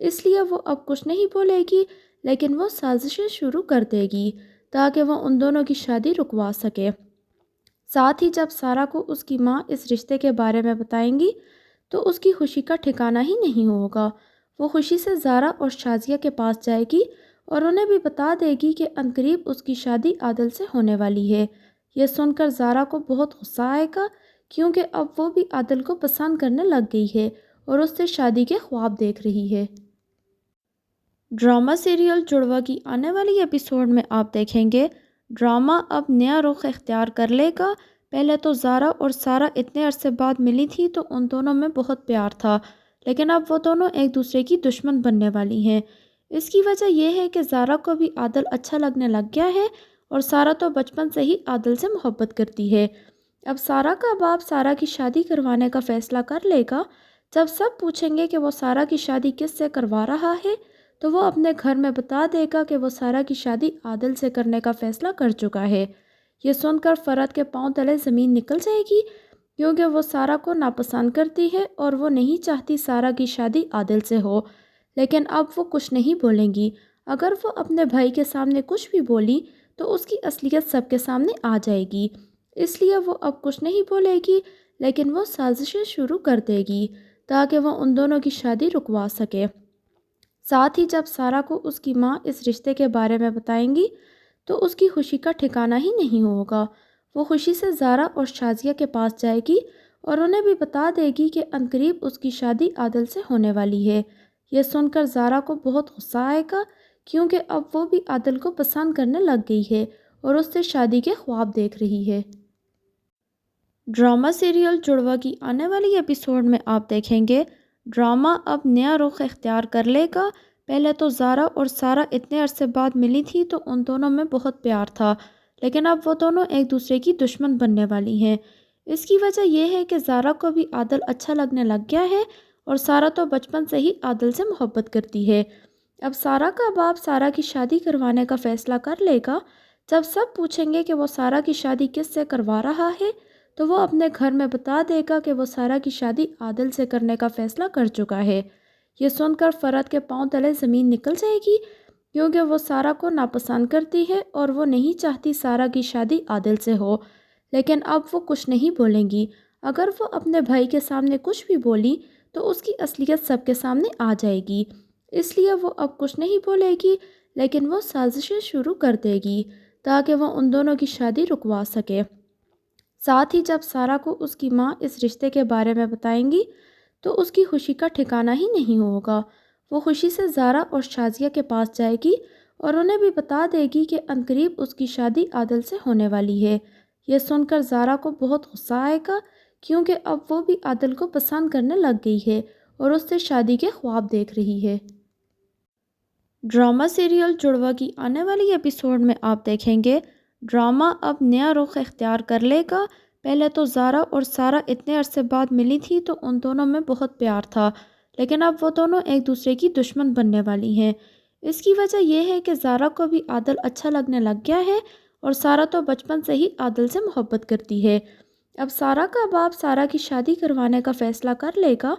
اس لیے وہ اب کچھ نہیں بولے گی، لیکن وہ سازشیں شروع کر دے گی تاکہ وہ ان دونوں کی شادی رکوا سکے۔ ساتھ ہی جب سارا کو اس کی ماں اس رشتے کے بارے میں بتائیں گی تو اس کی خوشی کا ٹھکانہ ہی نہیں ہوگا۔ وہ خوشی سے زارا اور شازیہ کے پاس جائے گی اور انہیں بھی بتا دے گی کہ عنقریب اس کی شادی عادل سے ہونے والی ہے۔ یہ سن کر زارا کو بہت غصہ آئے گا، کیونکہ اب وہ بھی عادل کو پسند کرنے لگ گئی ہے اور اس سے شادی کے خواب دیکھ رہی ہے۔ ڈرامہ سیریل جڑواں کی آنے والی ایپیسوڈ میں آپ دیکھیں گے ڈرامہ اب نیا رخ اختیار کر لے گا۔ پہلے تو زارا اور سارا اتنے عرصے بعد ملی تھی تو ان دونوں میں بہت پیار تھا، لیکن اب وہ دونوں ایک دوسرے کی دشمن بننے والی ہیں۔ اس کی وجہ یہ ہے کہ زارا کو بھی عادل اچھا لگنے لگ گیا ہے اور سارا تو بچپن سے ہی عادل سے محبت کرتی ہے۔ اب سارا کا باپ سارا کی شادی کروانے کا فیصلہ کر لے گا۔ جب سب پوچھیں گے کہ وہ سارا کی شادی کس سے کروا رہا ہے تو وہ اپنے گھر میں بتا دے گا کہ وہ سارا کی شادی عادل سے کرنے کا فیصلہ کر چکا ہے۔ یہ سن کر فرحت کے پاؤں تلے زمین نکل جائے گی، کیونکہ وہ سارا کو ناپسند کرتی ہے اور وہ نہیں چاہتی سارا کی شادی عادل سے ہو، لیکن اب وہ کچھ نہیں بولیں گی۔ اگر وہ اپنے بھائی کے سامنے کچھ بھی بولی تو اس کی اصلیت سب کے سامنے آ جائے گی، اس لیے وہ اب کچھ نہیں بولے گی، لیکن وہ سازشیں شروع کر دے گی تاکہ وہ ان دونوں کی شادی رکوا سکے۔ ساتھ ہی جب سارا کو اس کی ماں اس رشتے کے بارے میں بتائیں گی تو اس کی خوشی کا ٹھکانہ ہی نہیں ہوگا۔ وہ خوشی سے زارا اور شازیہ کے پاس جائے گی اور انہیں بھی بتا دے گی کہ عنقریب اس کی شادی عادل سے ہونے والی ہے۔ یہ سن کر زارا کو بہت غصہ آئے گا، کیونکہ اب وہ بھی عادل کو پسند کرنے لگ گئی ہے اور اس سے شادی کے خواب دیکھ رہی ہے۔ ڈرامہ سیریل جڑواں کی آنے والی ایپیسوڈ میں آپ دیکھیں گے ڈرامہ اب نیا رخ اختیار کر لے گا۔ پہلے تو زارا اور سارا اتنے عرصے بعد ملی تھی تو ان دونوں میں بہت پیار تھا، لیکن اب وہ دونوں ایک دوسرے کی دشمن بننے والی ہیں۔ اس کی وجہ یہ ہے کہ زارا کو بھی عادل اچھا لگنے لگ گیا ہے اور سارا تو بچپن سے ہی عادل سے محبت کرتی ہے۔ اب سارا کا باپ سارا کی شادی کروانے کا فیصلہ کر لے گا۔ جب سب پوچھیں گے کہ وہ سارا کی شادی کس سے کروا رہا ہے تو وہ اپنے گھر میں بتا دے گا کہ وہ سارا کی شادی عادل سے کرنے کا فیصلہ کر چکا ہے۔ یہ سن کر فرحت کے پاؤں تلے زمین نکل جائے گی، کیونکہ وہ سارا کو ناپسند کرتی ہے اور وہ نہیں چاہتی سارا کی شادی عادل سے ہو، لیکن اب وہ کچھ نہیں بولیں گی۔ اگر وہ اپنے بھائی کے سامنے کچھ بھی بولی تو اس کی اصلیت سب کے سامنے آ جائے گی، اس لیے وہ اب کچھ نہیں بولے گی، لیکن وہ سازشیں شروع کر دے گی تاکہ وہ ان دونوں کی شادی رکوا سکے۔ ساتھ ہی جب سارا کو اس کی ماں اس رشتے کے بارے میں بتائیں گی تو اس کی خوشی کا ٹھکانہ ہی نہیں ہوگا۔ وہ خوشی سے زارا اور شازیہ کے پاس جائے گی اور انہیں بھی بتا دے گی کہ عنقریب اس کی شادی عادل سے ہونے والی ہے۔ یہ سن کر زارا کو بہت غصہ آئے گا، کیونکہ اب وہ بھی عادل کو پسند کرنے لگ گئی ہے اور اس سے شادی کے خواب دیکھ رہی ہے۔ ڈرامہ سیریل جڑواں کی آنے والی ایپیسوڈ میں آپ دیکھیں گے ڈرامہ اب نیا رخ اختیار کر لے گا۔ پہلے تو زارا اور سارا اتنے عرصے بعد ملی تھی تو ان دونوں میں بہت پیار تھا، لیکن اب وہ دونوں ایک دوسرے کی دشمن بننے والی ہیں۔ اس کی وجہ یہ ہے کہ زارا کو بھی عادل اچھا لگنے لگ گیا ہے اور سارا تو بچپن سے ہی عادل سے محبت کرتی ہے۔ اب سارا کا باپ سارا کی شادی کروانے کا فیصلہ کر لے گا۔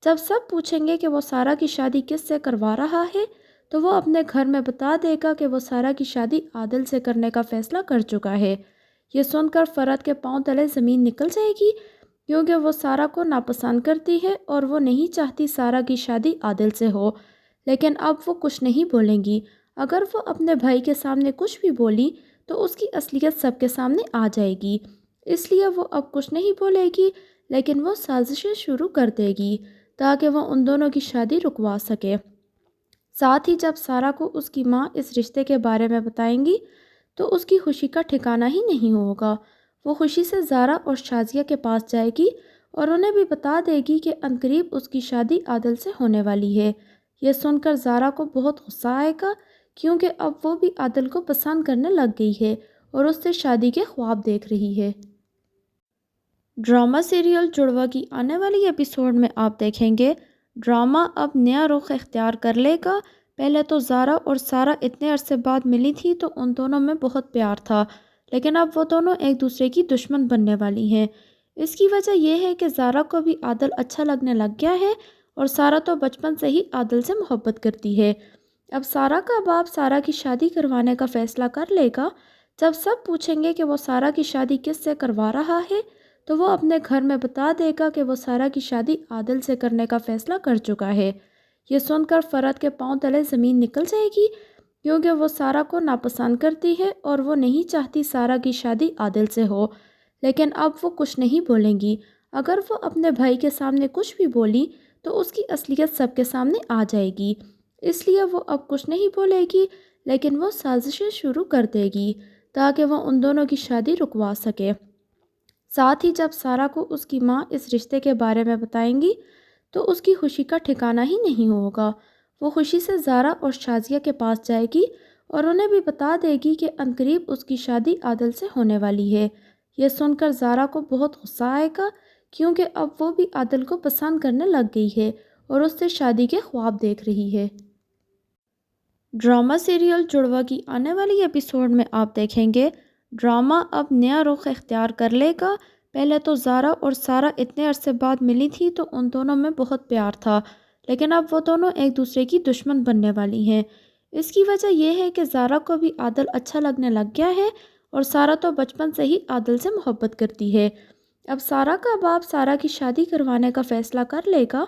جب سب پوچھیں گے کہ وہ سارا کی شادی کس سے کروا رہا ہے تو وہ اپنے گھر میں بتا دے گا کہ وہ سارا کی شادی عادل سے کرنے کا فیصلہ کر چکا ہے۔ یہ سن کر فرحت کے پاؤں تلے زمین نکل جائے گی، کیونکہ وہ سارا کو ناپسند کرتی ہے اور وہ نہیں چاہتی سارا کی شادی عادل سے ہو، لیکن اب وہ کچھ نہیں بولیں گی۔ اگر وہ اپنے بھائی کے سامنے کچھ بھی بولی تو اس کی اصلیت سب کے سامنے آ جائے گی، اس لیے وہ اب کچھ نہیں بولے گی، لیکن وہ سازشیں شروع کر دے گی تاکہ وہ ان دونوں کی شادی رکوا سکے۔ ساتھ ہی جب سارا کو اس کی ماں اس رشتے کے بارے میں بتائیں گی تو اس کی خوشی کا ٹھکانہ ہی نہیں ہوگا۔ وہ خوشی سے زارا اور شازیہ کے پاس جائے گی اور انہیں بھی بتا دے گی کہ عنقریب اس کی شادی عادل سے ہونے والی ہے۔ یہ سن کر زارا کو بہت غصہ آئے گا، کیونکہ اب وہ بھی عادل کو پسند کرنے لگ گئی ہے اور اس سے شادی کے خواب دیکھ رہی ہے۔ ڈرامہ سیریل جڑواں کی آنے والی ایپیسوڈ میں آپ دیکھیں گے ڈرامہ اب نیا رخ اختیار کر لے گا۔ پہلے تو زارا اور سارا اتنے عرصے بعد ملی تھی تو ان دونوں میں بہت پیار تھا، لیکن اب وہ دونوں ایک دوسرے کی دشمن بننے والی ہیں۔ اس کی وجہ یہ ہے کہ زارا کو بھی عادل اچھا لگنے لگ گیا ہے اور سارا تو بچپن سے ہی عادل سے محبت کرتی ہے۔ اب سارا کا باپ سارا کی شادی کروانے کا فیصلہ کر لے گا۔ جب سب پوچھیں گے کہ وہ سارا کی شادی کس سے کروا رہا ہے تو وہ اپنے گھر میں بتا دے گا کہ وہ سارا کی شادی عادل سے کرنے کا فیصلہ کر چکا ہے۔ یہ سن کر فرحت کے پاؤں تلے زمین نکل جائے گی، کیونکہ وہ سارا کو ناپسند کرتی ہے اور وہ نہیں چاہتی سارا کی شادی عادل سے ہو۔ لیکن اب وہ کچھ نہیں بولیں گی۔ اگر وہ اپنے بھائی کے سامنے کچھ بھی بولی تو اس کی اصلیت سب کے سامنے آ جائے گی، اس لیے وہ اب کچھ نہیں بولے گی، لیکن وہ سازشیں شروع کر دے گی تاکہ وہ ان دونوں کی شادی رکوا سکے۔ ساتھ ہی جب سارا کو اس کی ماں اس رشتے کے بارے میں بتائیں گی تو اس کی خوشی کا ٹھکانہ ہی نہیں ہوگا۔ وہ خوشی سے زارا اور شازیہ کے پاس جائے گی اور انہیں بھی بتا دے گی کہ عنقریب اس کی شادی عادل سے ہونے والی ہے۔ یہ سن کر زارا کو بہت غصہ آئے گا، کیونکہ اب وہ بھی عادل کو پسند کرنے لگ گئی ہے اور اس سے شادی کے خواب دیکھ رہی ہے۔ ڈرامہ سیریل جڑواں کی آنے والی ایپیسوڈ میں آپ دیکھیں گے ڈرامہ اب نیا رخ اختیار کر لے گا۔ پہلے تو زارا اور سارا اتنے عرصے بعد ملی تھی تو ان دونوں میں بہت پیار تھا، لیکن اب وہ دونوں ایک دوسرے کی دشمن بننے والی ہیں۔ اس کی وجہ یہ ہے کہ زارا کو بھی عادل اچھا لگنے لگ گیا ہے اور سارا تو بچپن سے ہی عادل سے محبت کرتی ہے۔ اب سارا کا باپ سارا کی شادی کروانے کا فیصلہ کر لے گا۔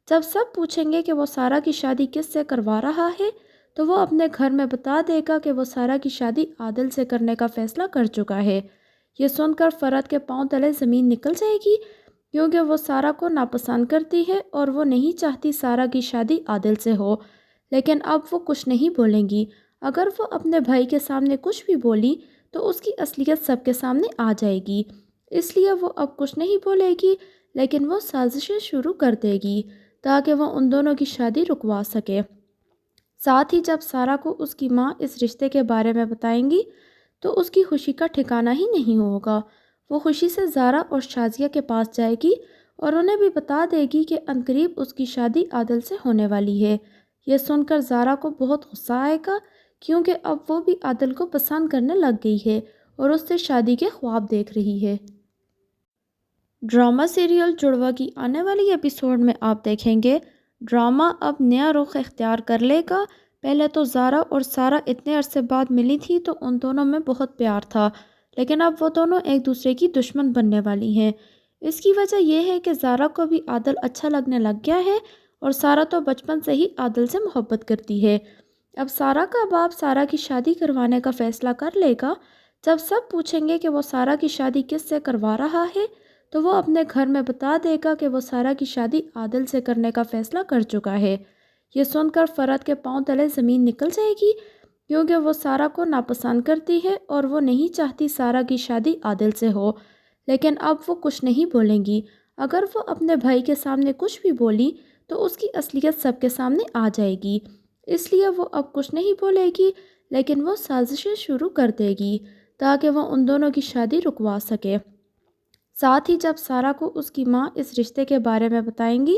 جب سب پوچھیں گے کہ وہ سارا کی شادی کس سے کروا رہا ہے تو وہ اپنے گھر میں بتا دے گا کہ وہ سارا کی شادی عادل سے کرنے کا فیصلہ کر چکا ہے۔ یہ سن کر فرحت کے پاؤں تلے زمین نکل جائے گی، کیونکہ وہ سارا کو ناپسند کرتی ہے اور وہ نہیں چاہتی سارا کی شادی عادل سے ہو۔ لیکن اب وہ کچھ نہیں بولیں گی۔ اگر وہ اپنے بھائی کے سامنے کچھ بھی بولی تو اس کی اصلیت سب کے سامنے آ جائے گی، اس لیے وہ اب کچھ نہیں بولے گی، لیکن وہ سازشیں شروع کر دے گی تاکہ وہ ان دونوں کی شادی رکوا سکے۔ ساتھ ہی جب سارا کو اس کی ماں اس رشتے کے بارے میں بتائیں گی تو اس کی خوشی کا ٹھکانہ ہی نہیں ہوگا۔ وہ خوشی سے زارا اور شازیہ کے پاس جائے گی اور انہیں بھی بتا دے گی کہ عنقریب اس کی شادی عادل سے ہونے والی ہے۔ یہ سن کر زارا کو بہت غصہ آئے گا، کیونکہ اب وہ بھی عادل کو پسند کرنے لگ گئی ہے اور اس سے شادی کے خواب دیکھ رہی ہے۔ ڈرامہ سیریل جڑواں کی آنے والی ایپیسوڈ میں آپ دیکھیں گے ڈرامہ اب نیا رخ اختیار کر لے گا۔ پہلے تو زارا اور سارا اتنے عرصے بعد ملی تھی تو ان دونوں میں بہت پیار تھا، لیکن اب وہ دونوں ایک دوسرے کی دشمن بننے والی ہیں۔ اس کی وجہ یہ ہے کہ زارا کو بھی عادل اچھا لگنے لگ گیا ہے اور سارا تو بچپن سے ہی عادل سے محبت کرتی ہے۔ اب سارا کا باپ سارا کی شادی کروانے کا فیصلہ کر لے گا۔ جب سب پوچھیں گے کہ وہ سارا کی شادی کس سے کروا رہا ہے تو وہ اپنے گھر میں بتا دے گا کہ وہ سارا کی شادی عادل سے کرنے کا فیصلہ کر چکا ہے۔ یہ سن کر فرحت کے پاؤں تلے زمین نکل جائے گی، کیونکہ وہ سارا کو ناپسند کرتی ہے اور وہ نہیں چاہتی سارا کی شادی عادل سے ہو۔ لیکن اب وہ کچھ نہیں بولیں گی۔ اگر وہ اپنے بھائی کے سامنے کچھ بھی بولی تو اس کی اصلیت سب کے سامنے آ جائے گی، اس لیے وہ اب کچھ نہیں بولے گی، لیکن وہ سازشیں شروع کر دے گی تاکہ وہ ان دونوں کی شادی رکوا سکے۔ ساتھ ہی جب سارا کو اس کی ماں اس رشتے کے بارے میں بتائیں گی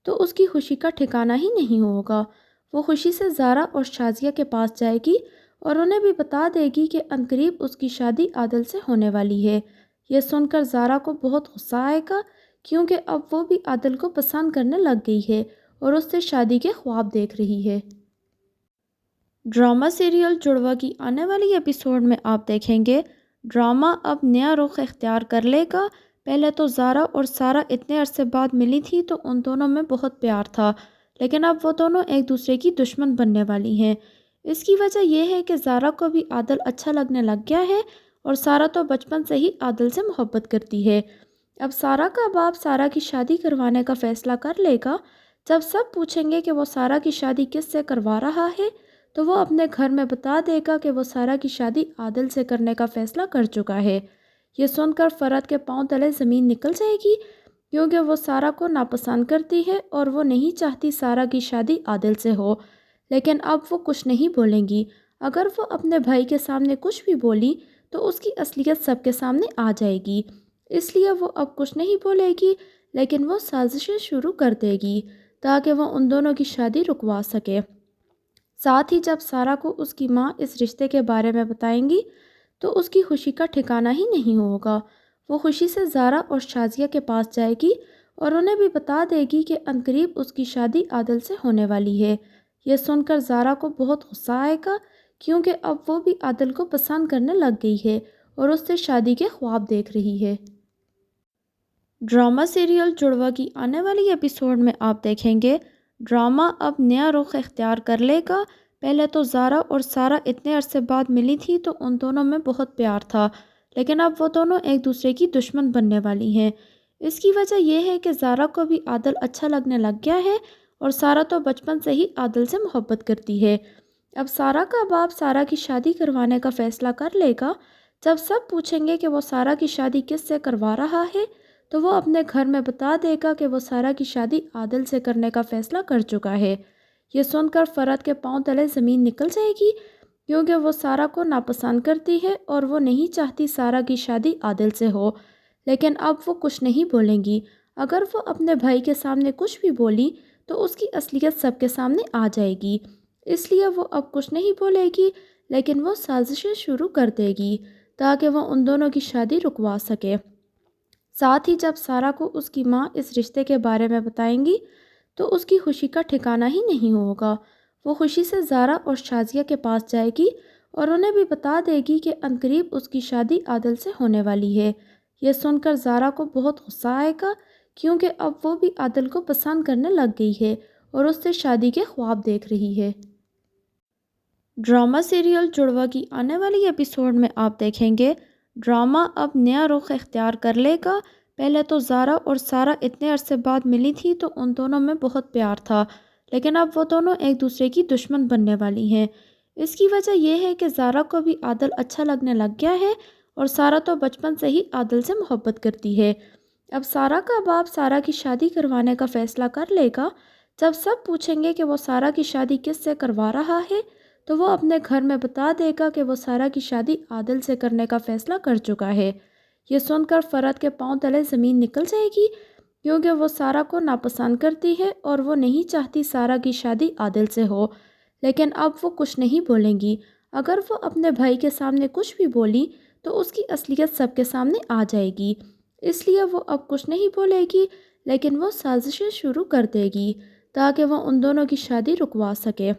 تو اس کی خوشی کا ٹھکانہ ہی نہیں ہوگا۔ وہ خوشی سے زارا اور شازیہ کے پاس جائے گی اور انہیں بھی بتا دے گی کہ عنقریب اس کی شادی عادل سے ہونے والی ہے۔ یہ سن کر زارا کو بہت غصہ آئے گا، کیونکہ اب وہ بھی عادل کو پسند کرنے لگ گئی ہے اور اس سے شادی کے خواب دیکھ رہی ہے۔ ڈرامہ سیریل جڑواں کی آنے والی ایپیسوڈ میں آپ دیکھیں گے ڈرامہ اب نیا رخ اختیار کر لے گا۔ پہلے تو زارا اور سارا اتنے عرصے بعد ملی تھی تو ان دونوں میں بہت پیار تھا، لیکن اب وہ دونوں ایک دوسرے کی دشمن بننے والی ہیں۔ اس کی وجہ یہ ہے کہ زارا کو بھی عادل اچھا لگنے لگ گیا ہے اور سارا تو بچپن سے ہی عادل سے محبت کرتی ہے۔ اب سارا کا باپ سارا کی شادی کروانے کا فیصلہ کر لے گا۔ جب سب پوچھیں گے کہ وہ سارا کی شادی کس سے کروا رہا ہے تو وہ اپنے گھر میں بتا دے گا کہ وہ سارا کی شادی عادل سے کرنے کا فیصلہ کر چکا ہے۔ یہ سن کر فرحت کے پاؤں تلے زمین نکل جائے گی، کیونکہ وہ سارا کو ناپسند کرتی ہے اور وہ نہیں چاہتی سارا کی شادی عادل سے ہو۔ لیکن اب وہ کچھ نہیں بولیں گی۔ اگر وہ اپنے بھائی کے سامنے کچھ بھی بولی تو اس کی اصلیت سب کے سامنے آ جائے گی، اس لیے وہ اب کچھ نہیں بولے گی، لیکن وہ سازشیں شروع کر دے گی تاکہ وہ ان دونوں کی شادی رکوا سکے۔ ساتھ ہی جب سارا کو اس کی ماں اس رشتے کے بارے میں بتائیں گی تو اس کی خوشی کا ٹھکانہ ہی نہیں ہوگا۔ وہ خوشی سے زارا اور شازیہ کے پاس جائے گی اور انہیں بھی بتا دے گی کہ عنقریب اس کی شادی عادل سے ہونے والی ہے۔ یہ سن کر زارا کو بہت غصہ آئے گا کیونکہ اب وہ بھی عادل کو پسند کرنے لگ گئی ہے اور اس سے شادی کے خواب دیکھ رہی ہے۔ ڈرامہ سیریل جڑواں کی آنے والی ایپیسوڈ میں آپ دیکھیں گے ڈرامہ اب نیا رخ اختیار کر لے گا۔ پہلے تو زارا اور سارا اتنے عرصے بعد ملی تھی تو ان دونوں میں بہت پیار تھا، لیکن اب وہ دونوں ایک دوسرے کی دشمن بننے والی ہیں۔ اس کی وجہ یہ ہے کہ زارا کو بھی عادل اچھا لگنے لگ گیا ہے اور سارا تو بچپن سے ہی عادل سے محبت کرتی ہے۔ اب سارا کا باپ سارا کی شادی کروانے کا فیصلہ کر لے گا۔ جب سب پوچھیں گے کہ وہ سارا کی شادی کس سے کروا رہا ہے تو وہ اپنے گھر میں بتا دے گا کہ وہ سارا کی شادی عادل سے کرنے کا فیصلہ کر چکا ہے۔ یہ سن کر فرحت کے پاؤں تلے زمین نکل جائے گی کیونکہ وہ سارا کو ناپسند کرتی ہے اور وہ نہیں چاہتی سارا کی شادی عادل سے ہو، لیکن اب وہ کچھ نہیں بولیں گی۔ اگر وہ اپنے بھائی کے سامنے کچھ بھی بولی تو اس کی اصلیت سب کے سامنے آ جائے گی، اس لیے وہ اب کچھ نہیں بولے گی، لیکن وہ سازشیں شروع کر دے گی تاکہ وہ ان دونوں کی شادی رکوا سکے۔ ساتھ ہی جب سارا کو اس کی ماں اس رشتے کے بارے میں بتائیں گی تو اس کی خوشی کا ٹھکانہ ہی نہیں ہوگا۔ وہ خوشی سے زارا اور شازیہ کے پاس جائے گی اور انہیں بھی بتا دے گی کہ عنقریب اس کی شادی عادل سے ہونے والی ہے۔ یہ سن کر زارا کو بہت غصہ آئے گا کیونکہ اب وہ بھی عادل کو پسند کرنے لگ گئی ہے اور اس سے شادی کے خواب دیکھ رہی ہے۔ ڈرامہ سیریل جڑواں کی آنے والی ایپیسوڈ میں آپ دیکھیں گے ڈرامہ اب نیا رخ اختیار کر لے گا۔ پہلے تو زارا اور سارا اتنے عرصے بعد ملی تھی تو ان دونوں میں بہت پیار تھا، لیکن اب وہ دونوں ایک دوسرے کی دشمن بننے والی ہیں۔ اس کی وجہ یہ ہے کہ زارا کو بھی عادل اچھا لگنے لگ گیا ہے اور سارا تو بچپن سے ہی عادل سے محبت کرتی ہے۔ اب سارا کا باپ سارا کی شادی کروانے کا فیصلہ کر لے گا۔ جب سب پوچھیں گے کہ وہ سارا کی شادی کس سے کروا رہا ہے تو وہ اپنے گھر میں بتا دے گا کہ وہ سارا کی شادی عادل سے کرنے کا فیصلہ کر چکا ہے۔ یہ سن کر فرحت کے پاؤں تلے زمین نکل جائے گی کیونکہ وہ سارا کو ناپسند کرتی ہے اور وہ نہیں چاہتی سارا کی شادی عادل سے ہو، لیکن اب وہ کچھ نہیں بولیں گی۔ اگر وہ اپنے بھائی کے سامنے کچھ بھی بولی تو اس کی اصلیت سب کے سامنے آ جائے گی، اس لیے وہ اب کچھ نہیں بولے گی، لیکن وہ سازشیں شروع کر دے گی تاکہ وہ ان دونوں کی شادی رکوا سکے۔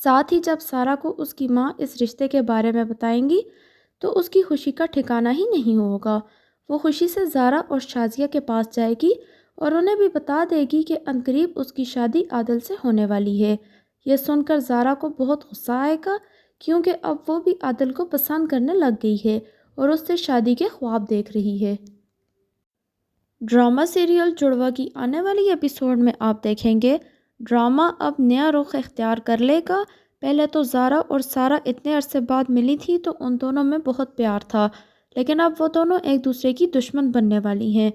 ساتھ ہی جب سارا کو اس کی ماں اس رشتے کے بارے میں بتائیں گی تو اس کی خوشی کا ٹھکانہ ہی نہیں ہوگا۔ وہ خوشی سے زارا اور شازیہ کے پاس جائے گی اور انہیں بھی بتا دے گی کہ عنقریب اس کی شادی عادل سے ہونے والی ہے۔ یہ سن کر زارا کو بہت غصہ آئے گا کیونکہ اب وہ بھی عادل کو پسند کرنے لگ گئی ہے اور اس سے شادی کے خواب دیکھ رہی ہے۔ ڈرامہ سیریل جڑواں کی آنے والی ایپیسوڈ میں آپ دیکھیں گے ڈرامہ اب نیا رخ اختیار کر لے گا۔ پہلے تو زارا اور سارا اتنے عرصے بعد ملی تھی تو ان دونوں میں بہت پیار تھا، لیکن اب وہ دونوں ایک دوسرے کی دشمن بننے والی ہیں۔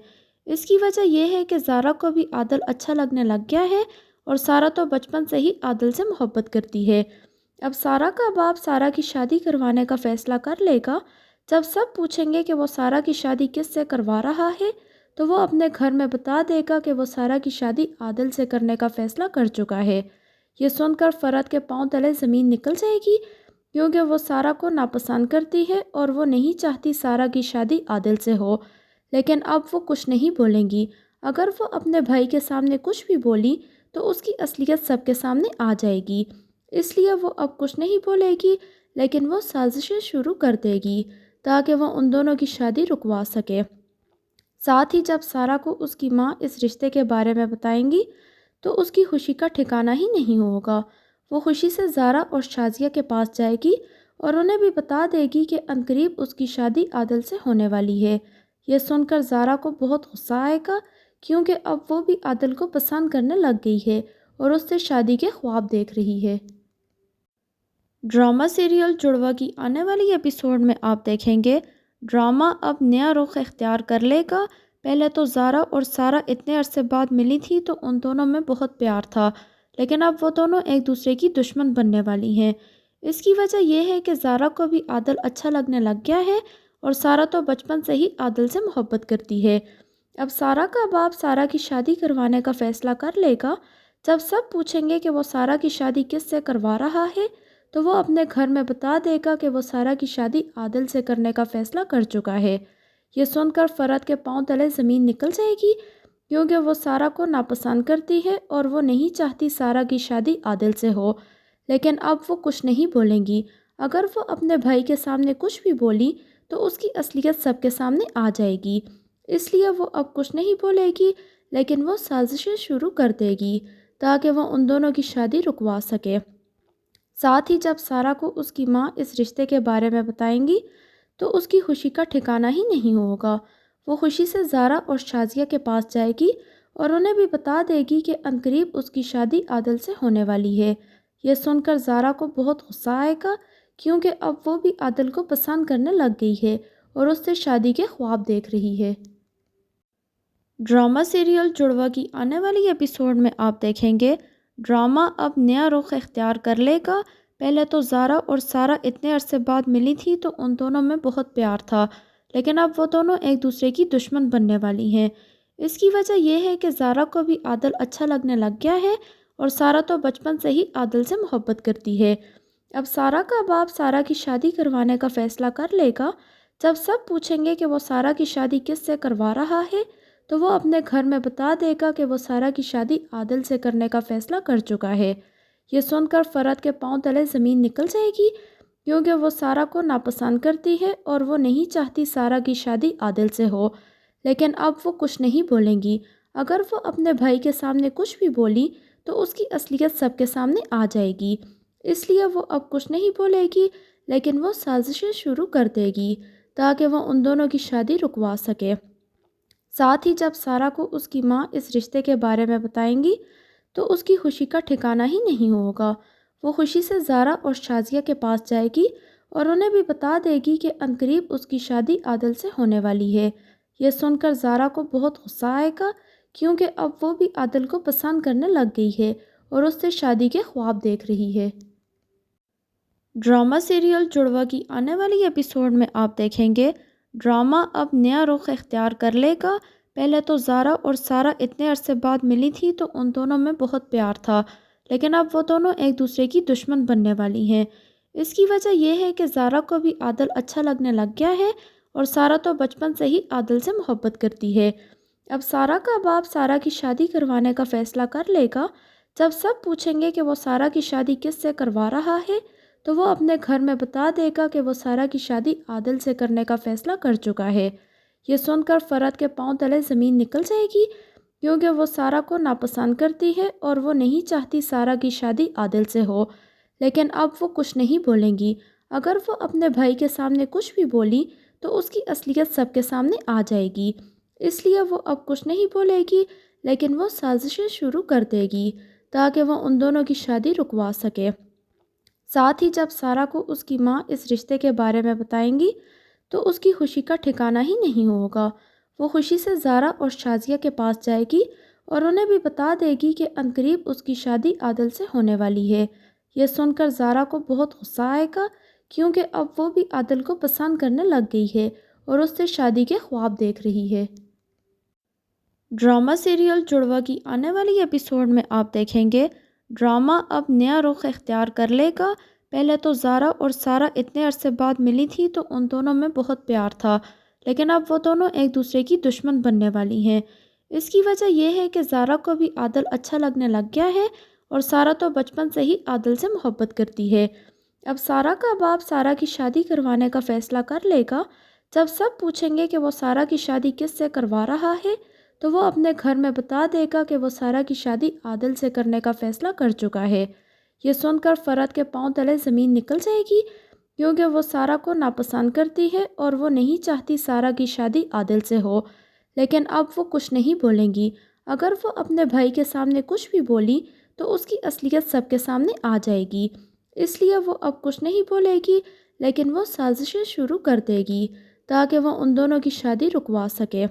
اس کی وجہ یہ ہے کہ زارا کو بھی عادل اچھا لگنے لگ گیا ہے اور سارا تو بچپن سے ہی عادل سے محبت کرتی ہے۔ اب سارا کا باپ سارا کی شادی کروانے کا فیصلہ کر لے گا۔ جب سب پوچھیں گے کہ وہ سارا کی شادی کس سے کروا رہا ہے تو وہ اپنے گھر میں بتا دے گا کہ وہ سارا کی شادی عادل سے کرنے کا فیصلہ کر چکا ہے۔ یہ سن کر فرحت کے پاؤں تلے زمین نکل جائے گی کیونکہ وہ سارا کو ناپسند کرتی ہے اور وہ نہیں چاہتی سارا کی شادی عادل سے ہو، لیکن اب وہ کچھ نہیں بولیں گی۔ اگر وہ اپنے بھائی کے سامنے کچھ بھی بولی تو اس کی اصلیت سب کے سامنے آ جائے گی، اس لیے وہ اب کچھ نہیں بولے گی، لیکن وہ سازشیں شروع کر دے گی تاکہ وہ ان دونوں کی شادی رکوا سکے۔ ساتھ ہی جب سارا کو اس کی ماں اس رشتے کے بارے میں بتائیں گی تو اس کی خوشی کا ٹھکانہ ہی نہیں ہوگا۔ وہ خوشی سے زارا اور شازیہ کے پاس جائے گی اور انہیں بھی بتا دے گی کہ عنقریب اس کی شادی عادل سے ہونے والی ہے۔ یہ سن کر زارا کو بہت غصہ آئے گا کیونکہ اب وہ بھی عادل کو پسند کرنے لگ گئی ہے اور اس سے شادی کے خواب دیکھ رہی ہے۔ ڈرامہ سیریل جڑواں کی آنے والی ایپیسوڈ میں آپ دیکھیں گے ڈرامہ اب نیا رخ اختیار کر لے گا۔ پہلے تو زارا اور سارا اتنے عرصے بعد ملی تھی تو ان دونوں میں بہت پیار تھا، لیکن اب وہ دونوں ایک دوسرے کی دشمن بننے والی ہیں۔ اس کی وجہ یہ ہے کہ زارا کو بھی عادل اچھا لگنے لگ گیا ہے اور سارا تو بچپن سے ہی عادل سے محبت کرتی ہے۔ اب سارا کا باپ سارا کی شادی کروانے کا فیصلہ کر لے گا۔ جب سب پوچھیں گے کہ وہ سارا کی شادی کس سے کروا رہا ہے تو وہ اپنے گھر میں بتا دے گا کہ وہ سارا کی شادی عادل سے کرنے کا فیصلہ کر چکا ہے۔ یہ سن کر فرحت کے پاؤں تلے زمین نکل جائے گی کیونکہ وہ سارا کو ناپسند کرتی ہے اور وہ نہیں چاہتی سارا کی شادی عادل سے ہو، لیکن اب وہ کچھ نہیں بولیں گی۔ اگر وہ اپنے بھائی کے سامنے کچھ بھی بولی تو اس کی اصلیت سب کے سامنے آ جائے گی، اس لیے وہ اب کچھ نہیں بولے گی، لیکن وہ سازشیں شروع کر دے گی تاکہ وہ ان دونوں کی شادی رکوا سکے۔ ساتھ ہی جب سارا کو اس کی ماں اس رشتے کے بارے میں بتائیں گی تو اس کی خوشی کا ٹھکانہ ہی نہیں ہوگا۔ وہ خوشی سے زارا اور شازیہ کے پاس جائے گی اور انہیں بھی بتا دے گی کہ عنقریب اس کی شادی عادل سے ہونے والی ہے۔ یہ سن کر زارا کو بہت غصہ آئے گا، کیونکہ اب وہ بھی عادل کو پسند کرنے لگ گئی ہے اور اس سے شادی کے خواب دیکھ رہی ہے۔ ڈرامہ سیریل جڑواں کی آنے والی ایپیسوڈ میں آپ دیکھیں گے ڈرامہ اب نیا رخ اختیار کر لے گا۔ پہلے تو زارا اور سارا اتنے عرصے بعد ملی تھی تو ان دونوں میں بہت پیار تھا، لیکن اب وہ دونوں ایک دوسرے کی دشمن بننے والی ہیں۔ اس کی وجہ یہ ہے کہ زارا کو بھی عادل اچھا لگنے لگ گیا ہے اور سارا تو بچپن سے ہی عادل سے محبت کرتی ہے۔ اب سارا کا باپ سارا کی شادی کروانے کا فیصلہ کر لے گا۔ جب سب پوچھیں گے کہ وہ سارا کی شادی کس سے کروا رہا ہے تو وہ اپنے گھر میں بتا دے گا کہ وہ سارا کی شادی عادل سے کرنے کا فیصلہ کر چکا ہے۔ یہ سن کر فرد کے پاؤں تلے زمین نکل جائے گی، کیونکہ وہ سارا کو ناپسند کرتی ہے اور وہ نہیں چاہتی سارا کی شادی عادل سے ہو، لیکن اب وہ کچھ نہیں بولیں گی۔ اگر وہ اپنے بھائی کے سامنے کچھ بھی بولی تو اس کی اصلیت سب کے سامنے آ جائے گی، اس لیے وہ اب کچھ نہیں بولے گی، لیکن وہ سازشیں شروع کر دے گی تاکہ وہ ان دونوں کی شادی رکوا سکے۔ ساتھ ہی جب سارا کو اس کی ماں اس رشتے کے بارے میں بتائیں گی تو اس کی خوشی کا ٹھکانہ ہی نہیں ہوگا۔ وہ خوشی سے زارا اور شازیہ کے پاس جائے گی اور انہیں بھی بتا دے گی کہ عنقریب اس کی شادی عادل سے ہونے والی ہے۔ یہ سن کر زارا کو بہت غصہ آئے گا، کیونکہ اب وہ بھی عادل کو پسند کرنے لگ گئی ہے اور اس سے شادی کے خواب دیکھ رہی ہے۔ ڈرامہ سیریل جڑواں کی آنے والی ایپیسوڈ میں آپ دیکھیں گے ڈرامہ اب نیا رخ اختیار کر لے گا۔ پہلے تو زارا اور سارا اتنے عرصے بعد ملی تھی تو ان دونوں میں بہت پیار تھا، لیکن اب وہ دونوں ایک دوسرے کی دشمن بننے والی ہیں۔ اس کی وجہ یہ ہے کہ زارا کو بھی عادل اچھا لگنے لگ گیا ہے اور سارا تو بچپن سے ہی عادل سے محبت کرتی ہے۔ اب سارا کا باپ سارا کی شادی کروانے کا فیصلہ کر لے گا۔ جب سب پوچھیں گے کہ وہ سارا کی شادی کس سے کروا رہا ہے تو وہ اپنے گھر میں بتا دے گا کہ وہ سارا کی شادی عادل سے کرنے کا فیصلہ کر چکا ہے۔ یہ سن کر فرد کے پاؤں تلے زمین نکل جائے گی، کیونکہ وہ سارا کو ناپسند کرتی ہے اور وہ نہیں چاہتی سارا کی شادی عادل سے ہو، لیکن اب وہ کچھ نہیں بولیں گی۔ اگر وہ اپنے بھائی کے سامنے کچھ بھی بولی تو اس کی اصلیت سب کے سامنے آ جائے گی، اس لیے وہ اب کچھ نہیں بولے گی، لیکن وہ سازشیں شروع کر دے گی تاکہ وہ ان دونوں کی شادی رکوا سکے۔ ساتھ ہی جب سارا کو اس کی ماں اس رشتے کے بارے میں بتائیں گی تو اس کی خوشی کا ٹھکانہ ہی نہیں ہوگا۔ وہ خوشی سے زارا اور شازیہ کے پاس جائے گی اور انہیں بھی بتا دے گی کہ عنقریب اس کی شادی عادل سے ہونے والی ہے۔ یہ سن کر زارا کو بہت غصہ آئے گا، کیونکہ اب وہ بھی عادل کو پسند کرنے لگ گئی ہے اور اس سے شادی کے خواب دیکھ رہی ہے۔ ڈرامہ سیریل جڑواں کی آنے والی ایپیسوڈ میں آپ دیکھیں گے ڈرامہ اب نیا رخ اختیار کر لے گا۔ پہلے تو زارا اور سارا اتنے عرصے بعد ملی تھی تو ان دونوں میں بہت پیار تھا، لیکن اب وہ دونوں ایک دوسرے کی دشمن بننے والی ہیں۔ اس کی وجہ یہ ہے کہ زارا کو بھی عادل اچھا لگنے لگ گیا ہے اور سارا تو بچپن سے ہی عادل سے محبت کرتی ہے۔ اب سارا کا باپ سارا کی شادی کروانے کا فیصلہ کر لے گا۔ جب سب پوچھیں گے کہ وہ سارا کی شادی کس سے کروا رہا ہے تو وہ اپنے گھر میں بتا دے گا کہ وہ سارا کی شادی عادل سے کرنے کا فیصلہ کر چکا ہے۔ یہ سن کر فرد کے پاؤں تلے زمین نکل جائے گی، کیونکہ وہ سارا کو ناپسند کرتی ہے اور وہ نہیں چاہتی سارا کی شادی عادل سے ہو، لیکن اب وہ کچھ نہیں بولیں گی۔ اگر وہ اپنے بھائی کے سامنے کچھ بھی بولی تو اس کی اصلیت سب کے سامنے آ جائے گی، اس لیے وہ اب کچھ نہیں بولے گی، لیکن وہ سازشیں شروع کر دے گی تاکہ وہ ان دونوں کی شادی رکوا سکے۔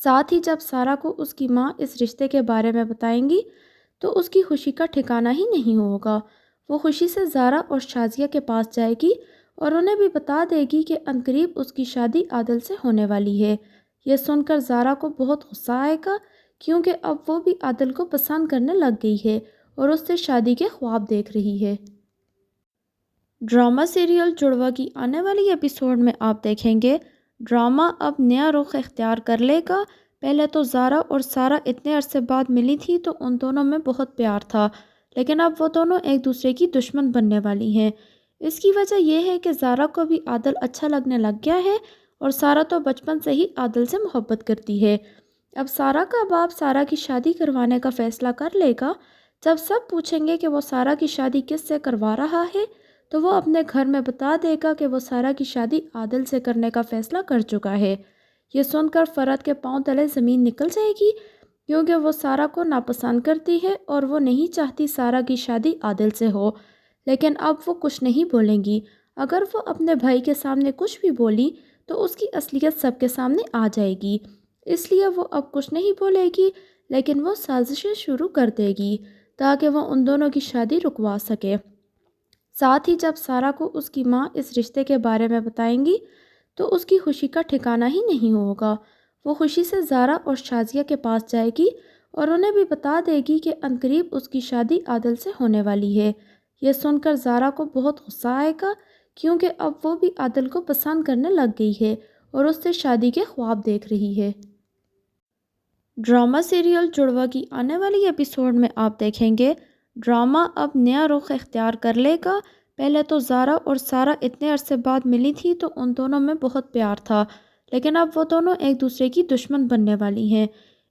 ساتھ ہی جب سارا کو اس کی ماں اس رشتے کے بارے میں بتائیں گی تو اس کی خوشی کا ٹھکانہ ہی نہیں ہوگا۔ وہ خوشی سے زارا اور شازیہ کے پاس جائے گی اور انہیں بھی بتا دے گی کہ عنقریب اس کی شادی عادل سے ہونے والی ہے۔ یہ سن کر زارا کو بہت غصہ آئے گا، کیونکہ اب وہ بھی عادل کو پسند کرنے لگ گئی ہے اور اس سے شادی کے خواب دیکھ رہی ہے۔ ڈرامہ سیریل جڑواں کی آنے والی ایپیسوڈ میں آپ دیکھیں گے ڈرامہ اب نیا رخ اختیار کر لے گا۔ پہلے تو زارا اور سارا اتنے عرصے بعد ملی تھی تو ان دونوں میں بہت پیار تھا، لیکن اب وہ دونوں ایک دوسرے کی دشمن بننے والی ہیں۔ اس کی وجہ یہ ہے کہ زارا کو بھی عادل اچھا لگنے لگ گیا ہے اور سارا تو بچپن سے ہی عادل سے محبت کرتی ہے۔ اب سارا کا باپ سارا کی شادی کروانے کا فیصلہ کر لے گا۔ جب سب پوچھیں گے کہ وہ سارا کی شادی کس سے کروا رہا ہے تو وہ اپنے گھر میں بتا دے گا کہ وہ سارا کی شادی عادل سے کرنے کا فیصلہ کر چکا ہے۔ یہ سن کر فرحت کے پاؤں تلے زمین نکل جائے گی، کیونکہ وہ سارا کو ناپسند کرتی ہے اور وہ نہیں چاہتی سارا کی شادی عادل سے ہو، لیکن اب وہ کچھ نہیں بولیں گی۔ اگر وہ اپنے بھائی کے سامنے کچھ بھی بولی تو اس کی اصلیت سب کے سامنے آ جائے گی، اس لیے وہ اب کچھ نہیں بولے گی، لیکن وہ سازشیں شروع کر دے گی تاکہ وہ ان دونوں کی شادی رکوا سکے۔ ساتھ ہی جب سارا کو اس کی ماں اس رشتے کے بارے میں بتائیں گی تو اس کی خوشی کا ٹھکانہ ہی نہیں ہوگا۔ وہ خوشی سے زارا اور شازیہ کے پاس جائے گی اور انہیں بھی بتا دے گی کہ عنقریب اس کی شادی عادل سے ہونے والی ہے۔ یہ سن کر زارا کو بہت غصہ آئے گا، کیونکہ اب وہ بھی عادل کو پسند کرنے لگ گئی ہے اور اس سے شادی کے خواب دیکھ رہی ہے۔ ڈرامہ سیریل جڑواں کی آنے والی ایپیسوڈ میں آپ دیکھیں گے ڈرامہ اب نیا رخ اختیار کر لے گا۔ پہلے تو زارا اور سارا اتنے عرصے بعد ملی تھی تو ان دونوں میں بہت پیار تھا، لیکن اب وہ دونوں ایک دوسرے کی دشمن بننے والی ہیں۔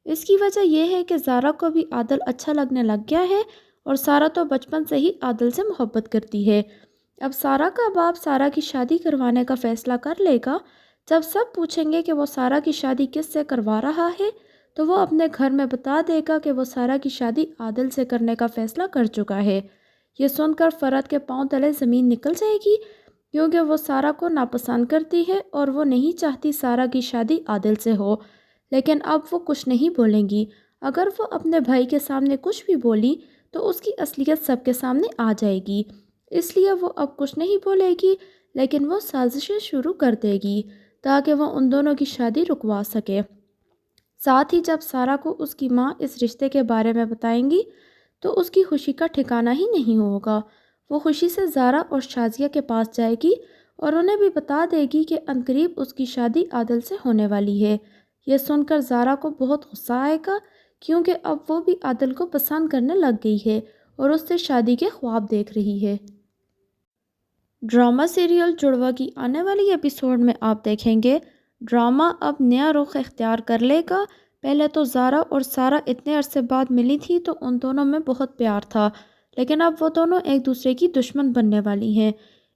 اس کی وجہ یہ ہے کہ زارا کو بھی عادل اچھا لگنے لگ گیا ہے اور سارا تو بچپن سے ہی عادل سے محبت کرتی ہے۔ اب سارا کا باپ سارا کی شادی کروانے کا فیصلہ کر لے گا۔ جب سب پوچھیں گے کہ وہ سارا کی شادی کس سے کروا رہا ہے تو وہ اپنے گھر میں بتا دے گا کہ وہ سارا کی شادی عادل سے کرنے کا فیصلہ کر چکا ہے۔ یہ سن کر فرحت کے پاؤں تلے زمین نکل جائے گی، کیونکہ وہ سارا کو ناپسند کرتی ہے اور وہ نہیں چاہتی سارا کی شادی عادل سے ہو، لیکن اب وہ کچھ نہیں بولیں گی۔ اگر وہ اپنے بھائی کے سامنے کچھ بھی بولی تو اس کی اصلیت سب کے سامنے آ جائے گی، اس لیے وہ اب کچھ نہیں بولے گی، لیکن وہ سازشیں شروع کر دے گی تاکہ وہ ان دونوں کی شادی رکوا سکے۔ ساتھ ہی جب سارا کو اس کی ماں اس رشتے کے بارے میں بتائیں گی تو اس کی خوشی کا ٹھکانہ ہی نہیں ہوگا۔ وہ خوشی سے زارا اور شازیہ کے پاس جائے گی اور انہیں بھی بتا دے گی کہ عنقریب اس کی شادی عادل سے ہونے والی ہے۔ یہ سن کر زارا کو بہت غصہ آئے گا، کیونکہ اب وہ بھی عادل کو پسند کرنے لگ گئی ہے اور اس سے شادی کے خواب دیکھ رہی ہے۔ ڈرامہ سیریل جڑواں کی آنے والی ایپیسوڈ میں آپ دیکھیں گے ڈرامہ اب نیا رخ اختیار کر لے گا۔ پہلے تو زارا اور سارا اتنے عرصے بعد ملی تھی تو ان دونوں میں بہت پیار تھا، لیکن اب وہ دونوں ایک دوسرے کی دشمن بننے والی ہیں۔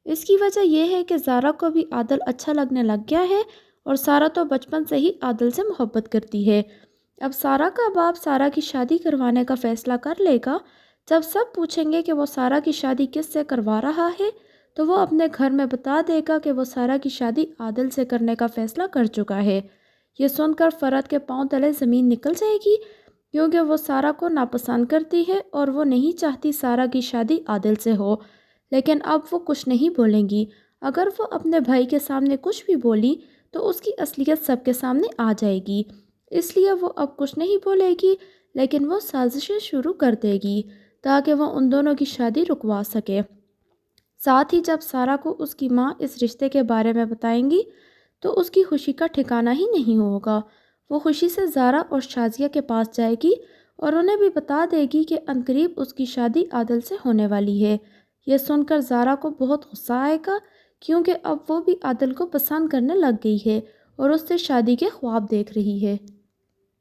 اس کی وجہ یہ ہے کہ زارا کو بھی عادل اچھا لگنے لگ گیا ہے اور سارا تو بچپن سے ہی عادل سے محبت کرتی ہے۔ اب سارا کا باپ سارا کی شادی کروانے کا فیصلہ کر لے گا۔ جب سب پوچھیں گے کہ وہ سارا کی شادی کس سے کروا رہا ہے تو وہ اپنے گھر میں بتا دے گا کہ وہ سارا کی شادی عادل سے کرنے کا فیصلہ کر چکا ہے۔ یہ سن کر فرحت کے پاؤں تلے زمین نکل جائے گی، کیونکہ وہ سارا کو ناپسند کرتی ہے اور وہ نہیں چاہتی سارا کی شادی عادل سے ہو، لیکن اب وہ کچھ نہیں بولیں گی۔ اگر وہ اپنے بھائی کے سامنے کچھ بھی بولی تو اس کی اصلیت سب کے سامنے آ جائے گی، اس لیے وہ اب کچھ نہیں بولے گی، لیکن وہ سازشیں شروع کر دے گی تاکہ وہ ان دونوں کی شادی رکوا سکے۔ ساتھ ہی جب سارا کو اس کی ماں اس رشتے کے بارے میں بتائیں گی تو اس کی خوشی کا ٹھکانہ ہی نہیں ہوگا۔ وہ خوشی سے زارا اور شازیہ کے پاس جائے گی اور انہیں بھی بتا دے گی کہ عنقریب اس کی شادی عادل سے ہونے والی ہے۔ یہ سن کر زارا کو بہت غصہ آئے گا، کیونکہ اب وہ بھی عادل کو پسند کرنے لگ گئی ہے اور اس سے شادی کے خواب دیکھ رہی ہے۔